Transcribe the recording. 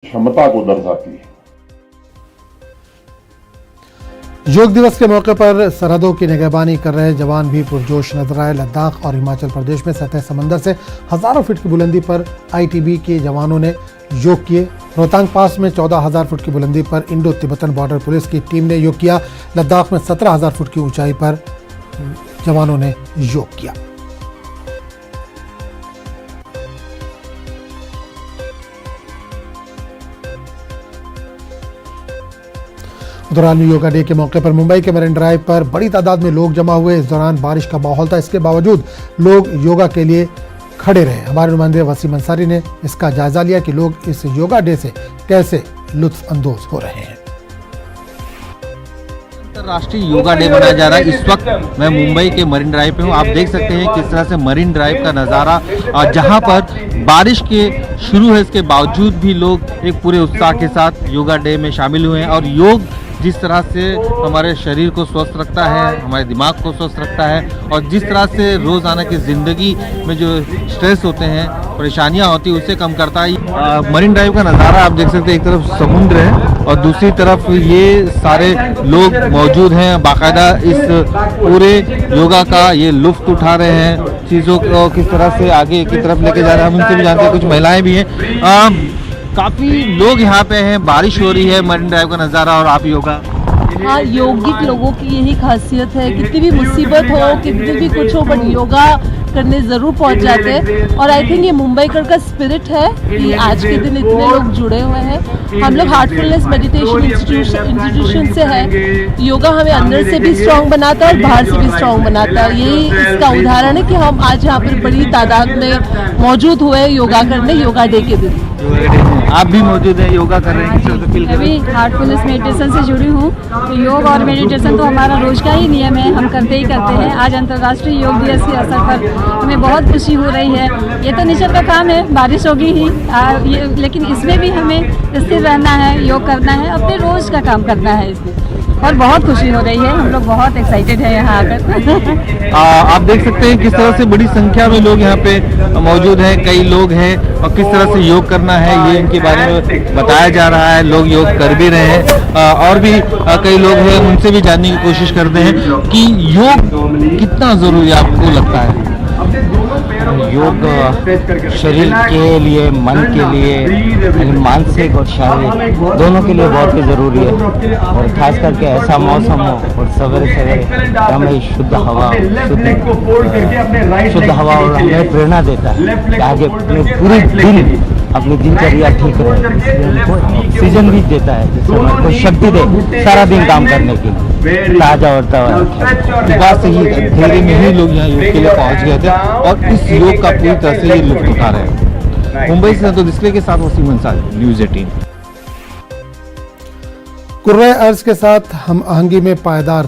क्षमता को दर्शाती है। योग दिवस के मौके पर सरहदों की निगहबानी कर रहे जवान भी पुरजोश नजर आए। लद्दाख और हिमाचल प्रदेश में सतह समंदर से हजारों फीट की बुलंदी पर आईटीबीपी के जवानों ने योग किए। रोहतांग पास में 14,000 फुट की बुलंदी पर इंडो तिब्बतन बॉर्डर पुलिस की टीम ने योग किया। लद्दाख में 17,000 फुट की ऊंचाई पर जवानों ने योग किया। दौरान योगा डे के मौके पर मुंबई के मरीन ड्राइव पर बड़ी तादाद में लोग जमा हुए। इस दौरान बारिश का माहौल था, इसके बावजूद लोग योगा के लिए खड़े रहे। हमारे नुमाइंदे वसीम अंसारी ने इसका जायजा लिया कि लोग इस योगा डे से कैसे लुत्फ अंदोज हो रहे हैं। अंतर्राष्ट्रीय योगा डे मनाया जा रहा है। इस वक्त मैं मुंबई के मरीन ड्राइव पे हूँ। आप देख सकते हैं किस तरह से मरीन ड्राइव का नज़ारा, जहां पर बारिश के शुरू है इसके बावजूद भी लोग एक पूरे उत्साह के साथ योगा डे में शामिल हुए हैं। और योग जिस तरह से हमारे शरीर को स्वस्थ रखता है, हमारे दिमाग को स्वस्थ रखता है, और जिस तरह से रोज़ाना की ज़िंदगी में जो स्ट्रेस होते हैं, परेशानियां होती है, उसे कम करता है। मरीन ड्राइव का नज़ारा आप देख सकते हैं, एक तरफ समुद्र है और दूसरी तरफ ये सारे लोग मौजूद हैं, बाकायदा इस पूरे योगा का ये लुत्फ उठा रहे हैं। चीज़ों को किस तरह से आगे की तरफ लेके जा रहे हैं हम उनसे भी जानते हैं। कुछ महिलाएं भी हैं, काफी लोग यहाँ पे हैं, बारिश हो रही है, मरीन ड्राइव का नज़ारा और आप योगा। हाँ, योगिक लोगों की यही खासियत है, कितनी भी मुसीबत हो, कितनी भी कुछ हो, बट योगा करने ज़रूर पहुंच जाते हैं। और आई थिंक ये मुंबईकर का स्पिरिट है कि आज के दिन इतने लोग जुड़े हुए हैं। हम लोग हार्टफुलनेस मेडिटेशन इंस्टीट्यूशन से है। योगा हमें अंदर से भी स्ट्रांग बनाता है और बाहर से भी स्ट्रांग बनाता है। यही इसका उदाहरण है कि हम आज यहाँ पर बड़ी तादाद में मौजूद हुए योगा करने, योगा डे के दिन। आप भी मौजूद हैं, योगा कर रहे हैं, मैं भी हार्टफुलनेस मेडिटेशन से जुड़ी हूँ। तो योग और मेडिटेशन तो हमारा रोज का ही नियम है, हम करते ही करते हैं। आज अंतर्राष्ट्रीय योग दिवस के अवसर पर हमें बहुत खुशी हो रही है। ये तो नेचर का काम है, बारिश होगी ही, लेकिन इसमें भी हमें स्थिर रहना है, योग करना है, अपने रोज का काम करना है इसमें। और बहुत खुशी हो रही है, हम लोग बहुत एक्साइटेड है यहाँ आकर। आप देख सकते हैं किस तरह से बड़ी संख्या में लोग यहाँ पे मौजूद हैं, कई लोग हैं, और किस तरह से योग करना है ये इनके बारे में बताया जा रहा है। लोग योग कर भी रहे हैं, और भी कई लोग हैं, उनसे भी जानने की कोशिश करते हैं कि योग कितना जरूरी आपको लगता है। योग शरीर के लिए, मन के लिए, मानसिक और शारीरिक दोनों के लिए बहुत ही ज़रूरी है। और खास करके ऐसा मौसम हो और सवेरे सवेरे हमें शुद्ध हवा और हमें प्रेरणा देता है कि आगे पूरे दिन अपनी दिनचर्या ठीक रहे। ऑक्सीजन भी देता है जिससे हमको शक्ति दे सारा दिन काम करने की, ताज़ा और तवाना। बात सही है, धीरे में ही लोग यहाँ योग के लिए पहुँच गए थे और इस योग का पूरी तरह से ये लुत्फ उठा रहे हैं। मुंबई से तो डिस्प्ले के साथ वसीम अंसारी, न्यूज़ 18। कुर्रे अर्ज के साथ हम आहंगी में पायदार